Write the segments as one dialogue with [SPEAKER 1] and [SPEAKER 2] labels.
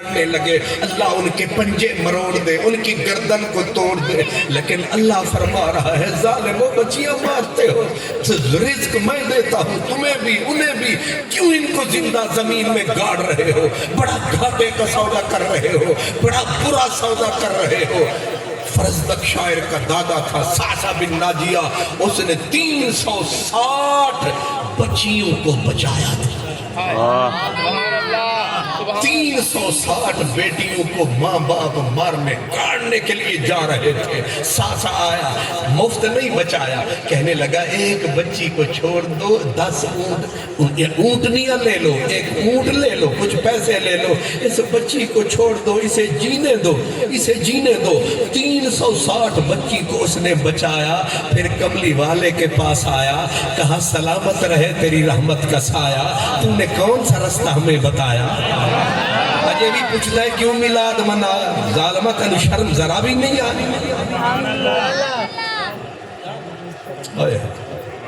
[SPEAKER 1] کرنے لگے اللہ ان کے پنجے مروڑ دے، ان کی گردن کو توڑ دے، لیکن اللہ فرما رہا ہے ظالمو بچیاں مارتے ہو، رزق میں دیتا ہوں تمہیں بھی انہیں بھی، کیوں ان کو زندہ زمین میں گاڑ رہے ہو؟ بڑا گھاٹے کا سودا کر رہے ہو، بڑا برا سودا کر رہے ہو۔ فرزدق شاعر کا دادا تھا سعصع بن ناجیہ، اس نے 360 بچیوں کو بچایا تھا۔ 360 بیٹیوں کو ماں باپ مارنے کاٹنے کے لیے جا رہے تھے۔ ساسا آیا، مفت نہیں بچایا، کہنے لگا ایک بچی کو چھوڑ دو، 10 اونٹنیاں لے لو، ایک اونٹ لے لو، کچھ پیسے لے لو، اس بچی کو چھوڑ دو، اسے جینے دو، اسے جینے دو۔ 360 بچی کو اس نے بچایا، پھر کملی والے کے پاس آیا، کہا سلامت رہے تیری رحمت کا سایہ، تم نے کون سا رستہ ہمیں بتایا؟ اجے بھی پوچھتا ہے کیوں میلاد منایا؟ ظالمہ تن شرم ذرا بھی نہیں آئی۔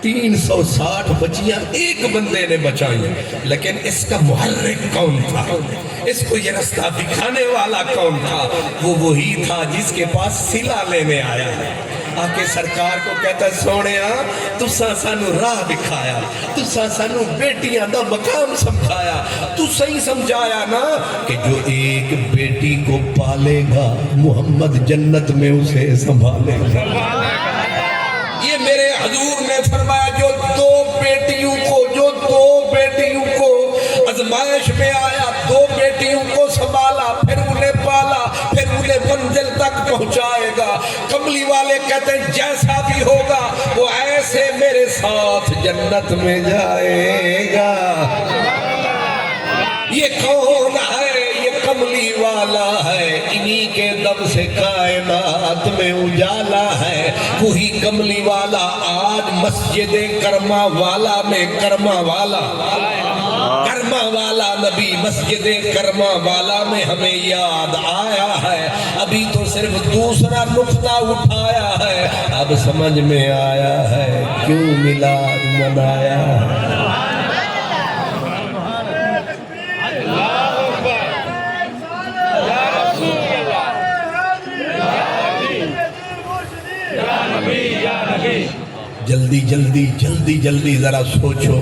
[SPEAKER 1] 360 بچیاں ایک بندے نے بچائی، لیکن اس کا محرک کون تھا؟ اس کو یہ رستہ دکھانے والا کون تھا؟ وہ وہی تھا جس کے پاس صلہ لینے آیا ہے، آکے سرکار کو کہتا ہے سونیا تساں سانو راہ دکھایا، تساں سانو بیٹیاں دا مقام سمجھایا، تو صحیح سمجھایا نا کہ جو ایک بیٹی کو پالے گا محمد جنت میں اسے سنبھالے گا۔ یہ میرے حضور نے فرمایا جو دو بیٹیوں کو آزمائش میں آیا، 2 بیٹیوں کو سنبھالا، پھر انہیں پالا، پھر انہیں منزل تک پہنچائے گا۔ کملی والے کہتے ہیں جیسا بھی ہوگا وہ ایسے میرے ساتھ جنت میں جائے گا۔ یہ کون ہے؟ یہ کملی والا ہے، انہی کے دم سے کائنات میں اجالا ہے۔ وہی کملی والا آج مسجد کرما والا میں کرما والا نبی مسجد کرما والا میں ہمیں یاد آیا ہے۔ ابھی تو صرف دوسرا نقطہ اٹھایا ہے، اب سمجھ میں آیا ہے کیوں میلاد منایا ہے۔ جلدی ذرا سوچو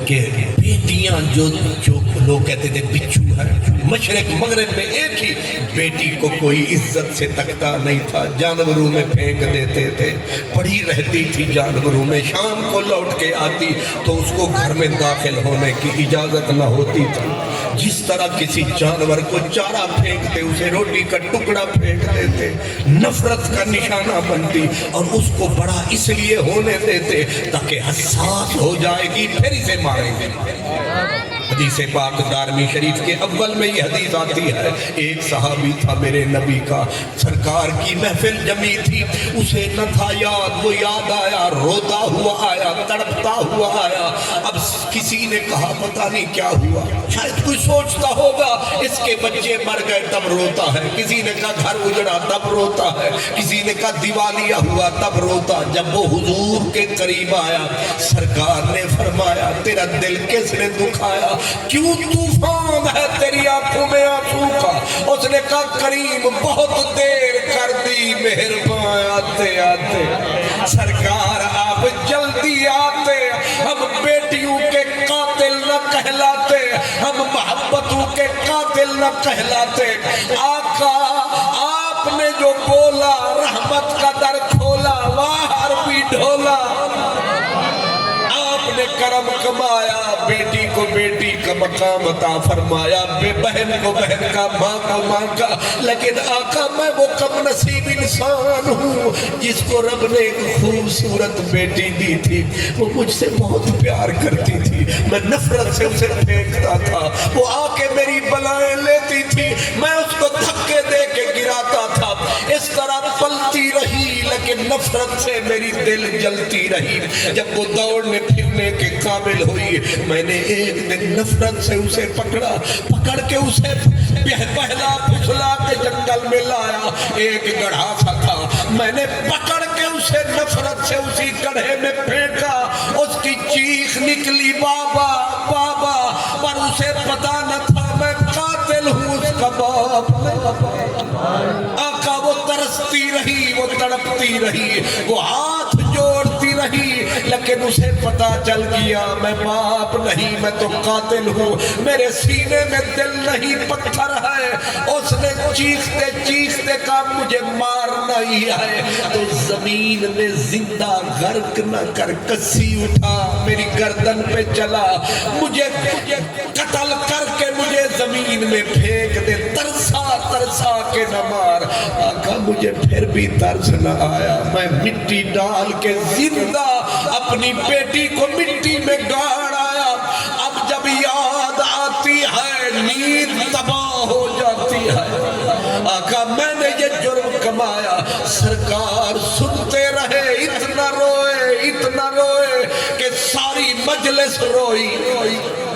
[SPEAKER 1] کہ بیٹیاں جو لوگ کہتے تھے بچو ہے، مشرق مغرب میں ایک ہی بیٹی کو کوئی عزت سے تکتا نہیں تھا، جانوروں میں پھینک دیتے تھے، پڑی رہتی تھی جانوروں میں، شام کو لوٹ کے آتی تو اس کو گھر میں داخل ہونے کی اجازت نہ ہوتی تھی۔ جس طرح کسی جانور کو چارہ پھینکتے، اسے روٹی کا ٹکڑا پھینک دیتے، نفرت کا نشانہ بنتی، اور اس کو بڑا اس لیے ہونے دیتے تاکہ حساس ہو جائے گی پھر اسے ماریں گے۔ حدیث پاک دارمی شریف کے اول میں یہ حدیث آتی ہے، ایک صحابی تھا میرے نبی کا، سرکار کی محفل جمی تھی، اسے نہ تھا یاد، وہ یاد آیا، روتا ہوا آیا، تڑپتا ہوا آیا۔ اب کسی نے کہا پتہ نہیں کیا ہوا، شاید کوئی سوچتا ہوگا اس کے بچے مر گئے تب روتا ہے، کسی نے کہا گھر اجڑا تب روتا ہے، کسی نے کہا دیوالیہ ہوا تب روتا۔ جب وہ حضور کے قریب آیا، سرکار نے فرمایا تیرا دل کس نے دکھایا؟ کیوں طوفان ہے تیری آنکھوں میں آنسو کا؟ اس نے کہا کریم بہت دیر کر دی، مہربان آتے آتے سرکار آپ جلدی آتے، ہم بیٹیوں کے قاتل نہ کہلاتے، ہم محبتوں کے قاتل نہ کہلاتے۔ آقا آپ نے جو بولا رحمت کا در کھولا، واہ عربی ڈھولا، آپ نے کرم کمایا، بیٹی کو بیٹی کا مقام عطا فرمایا، بہن کو بہن کا، ماں کو ماں کا۔ لیکن آقا میں وہ کم نصیب انسان ہوں جس کو رب نے ایک خوبصورت بیٹی دی تھی، وہ مجھ سے بہت پیار کرتی تھی، میں نفرت سے اسے پھینکتا تھا، وہ آ کے میری بلائیں لیتی تھی، میں اس کو دھکے دے کے گراتا تھا، اس طرح پلتی رہی لیکن نفرت سے میری دل جلتی رہی۔ جب وہ دوڑنے پھرنے کے قابل ہوئی، میں نے ایک دن نفرت سے اسے پکڑ کے اسے پہلا پھسلا کے جنگل میں لایا، ایک گڑھا سا تھا، میں نے پکڑ کے اسے نفرت سے اسی گڑھے میں پھینکا، اس کی چیخ نکلی بابا بابا، پر اسے پتا نہ تھا میں قاتل ہوں اس کا باپ نہیں. آقا وہ ترستی رہی، وہ تڑپتی رہی، وہ ہاتھ جوڑتی رہی، لیکن اسے پتا چل گیا میں باپ نہیں، میں تو قاتل ہوں، میرے سینے میں دل نہیں پتھر ہے. اس نے چیختے چیختے کہا مجھے مارنا ہی ہے تو زمین میں زندہ غرق نہ کر، کسی اٹھا میری گردن پہ چلا، مجھے قتل کر کے مجھے زمین میں پھینک دے، ترسا ترسا کے نہ مار. آقا مجھے پھر بھی ترس نہ آیا، میں مٹی ڈال کے زندہ اپنی بیٹی کو مٹی میں گاڑ آیا. اب جب یاد آتی ہے نیند تباہ ہو جاتی ہے. آقا میں نے یہ جرم کمایا. سرکار سنتے رہے، اتنا روئے کہ ساری مجلس روئی.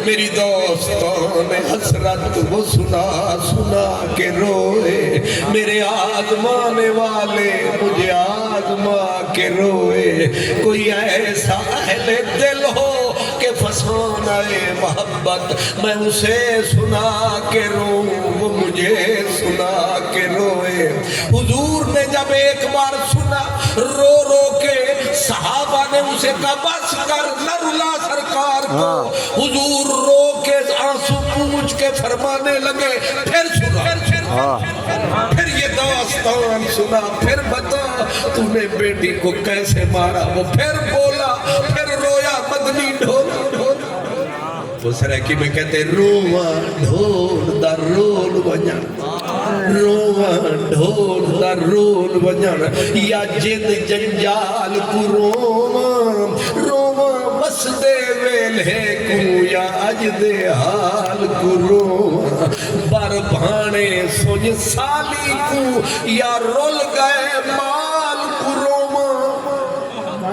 [SPEAKER 1] میری دوستوں نے حسرت وہ سنا کے روئے، میرے آزمانے والے مجھے آزما کے روئے. کوئی ایسا اہل دل ہو کہ فسانہ محبت میں اسے سنا کے رو، وہ مجھے سنا کے روئے. حضور نے جب ایک بار سنا رو رو کے، صحابہ نے اسے کہا بس کر نہ رلا سرکار کو. حضور رو کے آنسو پوچھ کے فرمانے لگے پھر سنا، پھر یہ داستان سنا، پھر بتا تو نے بیٹی کو کیسے مارا. وہ پھر بولا، پھر رویا مدنی ڈھول. وہ سرکی میں کہتے رواں ڈھول دا رول بجن، رواں ڈھول دا رول بجن، یا جد جنجال کو رواں بس دے ویلے کو، یا اج دے حال کو رواں بر بھانے سوج سالی کو، یا رول گئے مال کو رواں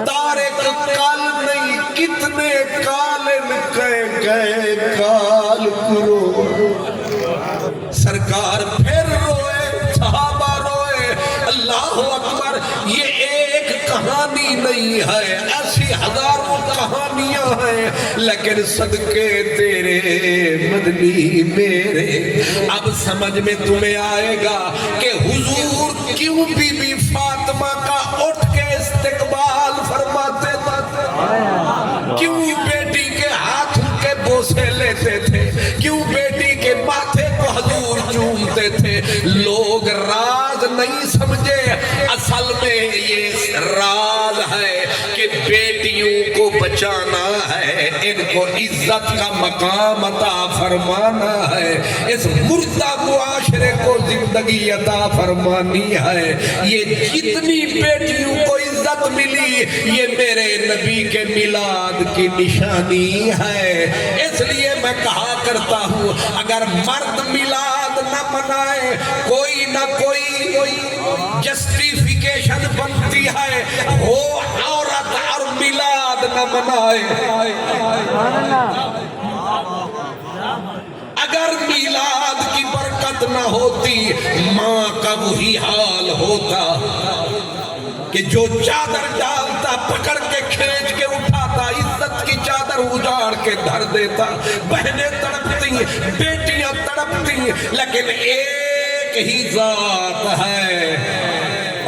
[SPEAKER 1] تارے کال نہیں کتنے کالن گئے کال کرو. سرکار پھر روئے، صحابہ روئے. اللہ اکبر، یہ ایک کہانی نہیں ہے، ایسی ہزاروں کہانیاں ہیں، لیکن صدقے تیرے مدنی میرے اب سمجھ میں تمہیں آئے گا کہ حضور کیوں بی بی فاطمہ کا اٹھ کے استقبال فرماتے تھے، کیوں بیٹی کے ہاتھ کے بوسے لیتے تھے، کیوں بیٹی کے ماتھے کو حضور چومتے تھے. لوگ راز نہیں سمجھے، اصل میں یہ راز ہے کہ بیٹیوں کو بچانا ہے، ان کو عزت کا مقام عطا فرمانا ہے، اس مردہ معاشرے کو زندگی عطا فرمانی ہے. یہ جتنی بیٹیوں کو عزت ملی یہ میرے نبی کے میلاد کی نشانی ہے. اس لیے میں کہا کرتا ہوں اگر مرد میلاد نہ منائے، کوئی نہ کوئی جسٹیفیکیشن بنتی ہے، ہو عورت اور میلاد نہ منائے. اگر میلاد کی برکت نہ ہوتی، ماں کا وہی حال ہوتا کہ جو چادر ڈالتا پکڑ کے کھینچ کے اٹھاتا، عزت کی چادر اجاڑ کے دھر دیتا. بہنیں تڑپتی، بیٹیاں تڑپتی، لیکن ایک ہی ذات ہے.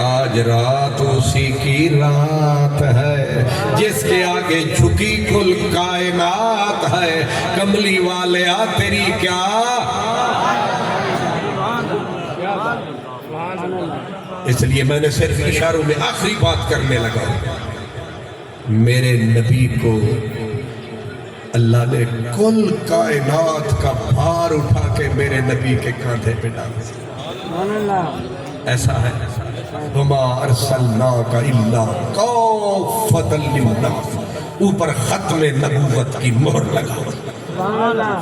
[SPEAKER 1] آج رات اسی کی رات ہے جس کے آگے جھکی کل کائنات ہے. کملی والے آ تیری کیا. اس لیے میں نے صرف اشاروں میں آخری بات کرنے لگا. میرے نبی کو اللہ نے کل کائنات کا بھار اٹھا کے میرے نبی کے کاندھے پہ ڈالا. ایسا ہے وَمَا أَرْسَلْنَاكَ إِلَّا كَافَّةً لِلنَّاسِ، اوپر ختم نبوت کی مہر لگا.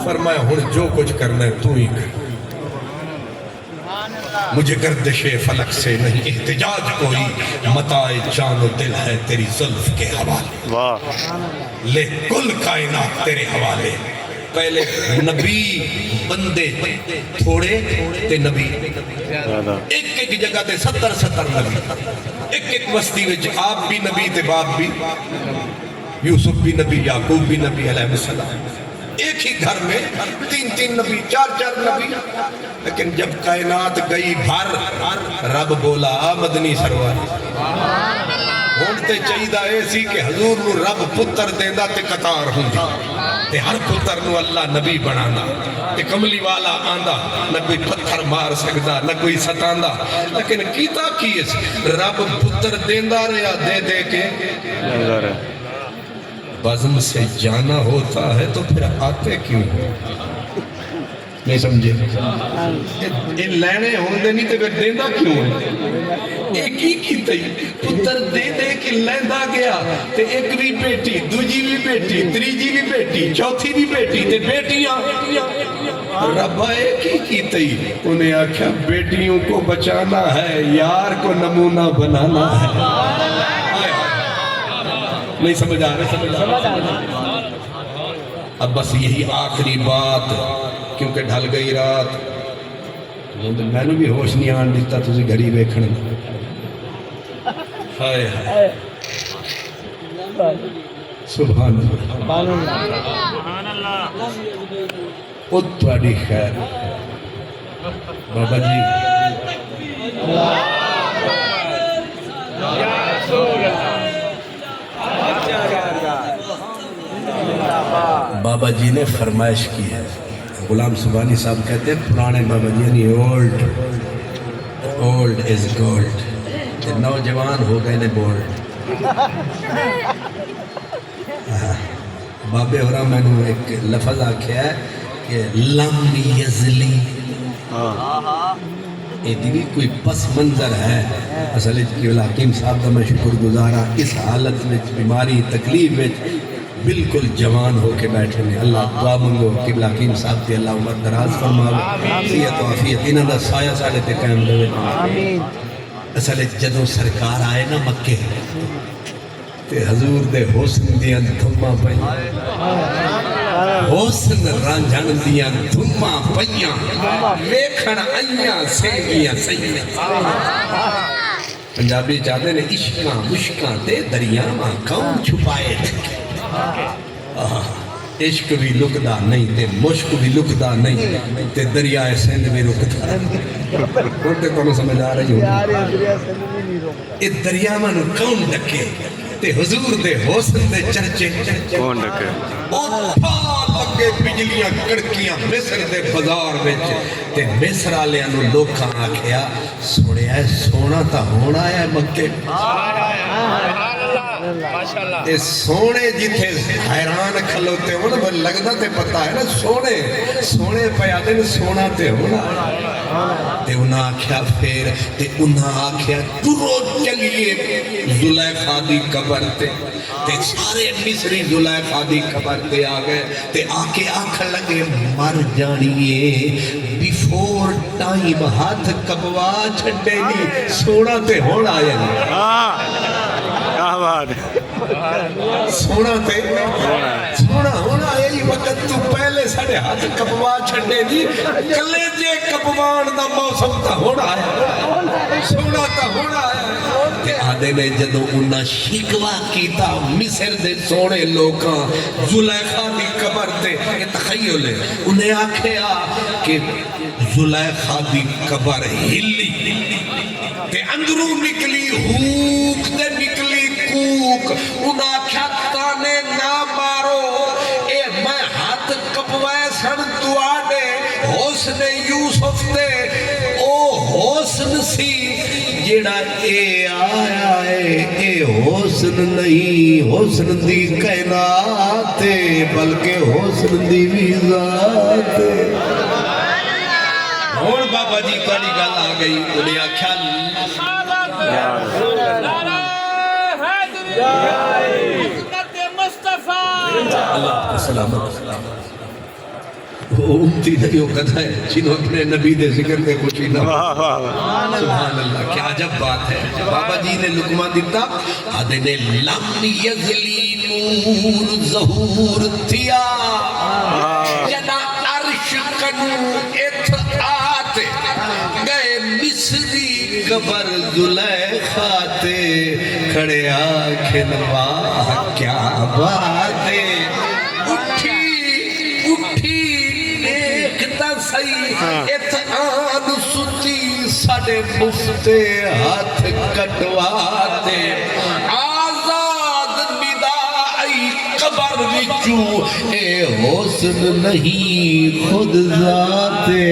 [SPEAKER 1] فرمایا ہن جو کچھ کرنا ہے تو ہی کر، مجھے گردش فلک سے نہیں احتجاج کوئی، متاع جان و دل ہے تیری زلف کے حوالے. لے کل کائنات تیرے حوالے. پہلے نبی بندے تھوڑے تے نبی ایک ایک جگہ تے 70 نبی، ایک ایک بستی وچ آپ بھی نبی تے باپ بھی، یوسف بھی نبی، یعقوب بھی نبی علیہ السلام. ایک ہی گھر میں 3 نبی 4 نبی، لیکن جب کائنات گئی بھر رب بولا مدنی سرور ہونتے چاہیدہ ایسی کہ حضور نو رب پتر دیندہ تے قطار ہوندی تے ہر پتر نو اللہ نبی بنانا تے کملی والا آندہ نہ کوئی پتھر مار سکتا نہ کوئی ستاندہ، لیکن کیتا کیس رب پتر دیندہ رہا دے دے کے بزم سے جانا ہوتا ہے تو پھر آتے کیوں نہیں سمجھے ان لینے ہوندے نہیں تے پھر دیندہ کیوں ہے ایک ہی کی تئی پتر دے دے کے لیندہ گیا تے ایک بھی بیٹی دوجی بھی بیٹی تریجی بھی بیٹی چوتھی بھی بیٹی تے بیٹیاں ربا ایک ہی کی تئی انہیں آکھا بیٹیوں کو بچانا ہے یار کو نمونہ بنانا ہے نہیں سمجھ آ رہے اب بس یہی آخری بات کیونکہ ڈھل گئی رات میں نے بھی ہوش نہیں آن دیتا تجھے گھڑی ویکھن ہائے ہائے سبحان اللہ او تھوڑی خیر بابا جی بابا جی نے فرمائش کی ہے غلام سبحانی صاحب کہتے ہیں پرانے بابا جی یعنی اولڈ از گولڈ نوجوان ہو گئے نے بولڈ بابے ہورا میں نے ایک لفظ آکھیا ہے کہ لم یزلی یہ بھی کوئی پس منظر ہے اصل قبلہ حکیم صاحب کا میں شکر گزارا اس حالت میں بیماری تکلیف میں بالکل جوان ہو کے بیٹھے ہیں اللہ دعا منگو قبلہ حکیم صاحب تے اللہ عمر دراز فرماوے صحت و عافیت انہاں دا سایہ ساڑے تے قائم رہے اصل جدوں سرکار آئے نا مکے تے حضور دے حسن دیاں دھماں پئیاں حسن رانجھن دیاں دھماں پئیاں ویکھن آئیاں سینگیاں سیاں پنجابی چاہتے ہیں عشقاں مشکاں دے دریاواں کون چھپائے عشق بھی لکدا نہیں تے مشک بھی لکدا نہیں تے دریائے سندھ بھی رکدا نہیں کونوں سمجھ آ رہی ہوں اے دریاواں نو کون ڈکے تے حضور دے حسن دے چرچے کون ڈکے او پھال لگے بجلیاں کڑکیاں مصر دے بازار وچ تے مصر والیاں نو لوکاں آکھیا سنیا سونا تا ہونا ہے مکے اے سونے جتھے حیران کھلوتے ہو نا لگنا تے پتا ہے نا سونے پیادے نے سونا تے ہونا تے انہاں آکھیا پھر تے انہاں آکھیا ترو چلیے زلیخا دی قبر تے سارے مصری زلیخا دی قبر تے آگئے تے آکے آکھ لگے مر جانیے بیفور ٹائم ہاتھ کبوا چھڑے نہیں سونا تے ہونا ہے سونا تے سونا ہونا یہی وقت تو پہلے ساڑے ہاتھ کبوا چھڑے نہیں کلیجے کبوان دا موسم تا ہونا ہے سونا تا ہونا ہے تے آدھے نے جدو انہا شکوا کیتا مصر دے سونے لوکاں زلیخا دی قبر تے یہ تخیل ہے انہیں آکھیا کہ زلیخا دی قبر ہلی تے اندروں نکلی ہوک تے نکلی کوک انہا کیا تانے نہ مارو اے میں ہاتھ کپوائے سن تو آنے حسن یوسف دے او حسن سی جیڑا اے آیا ہے اے حسن نہیں حسن دی کائنات بلکہ حسن دی بھی ذات اور بابا جی کالی گل آ گئی انہیں آکھیا اللہ سلامت وہ امتی نہیں ہو کتا ہے جنہوں اپنے نبی دے ذکر دے کچھ ہی نہ سبحان اللہ کیا عجب بات ہے بابا جی نے لقمہ دیتا آدھے نے لم یزلی نور ظہور تھیا جنا عرش کنو ات آتے گئے مصری قبر زلیخا تے کھڑے آنکھیں واہ کیا بات ہے سے مفتے ہاتھ کٹواتے آزاد بدائی قبر وچوں اے حسن نہیں خود ذاتے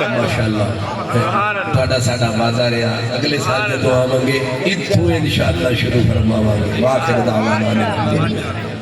[SPEAKER 1] ماشاءاللہ تھوڑا ساڑا بازار ہے اگلے سال میں دعا مانگے اتھو انشاءاللہ شروع فرما مانگے واخر دعوانا الحمدللہ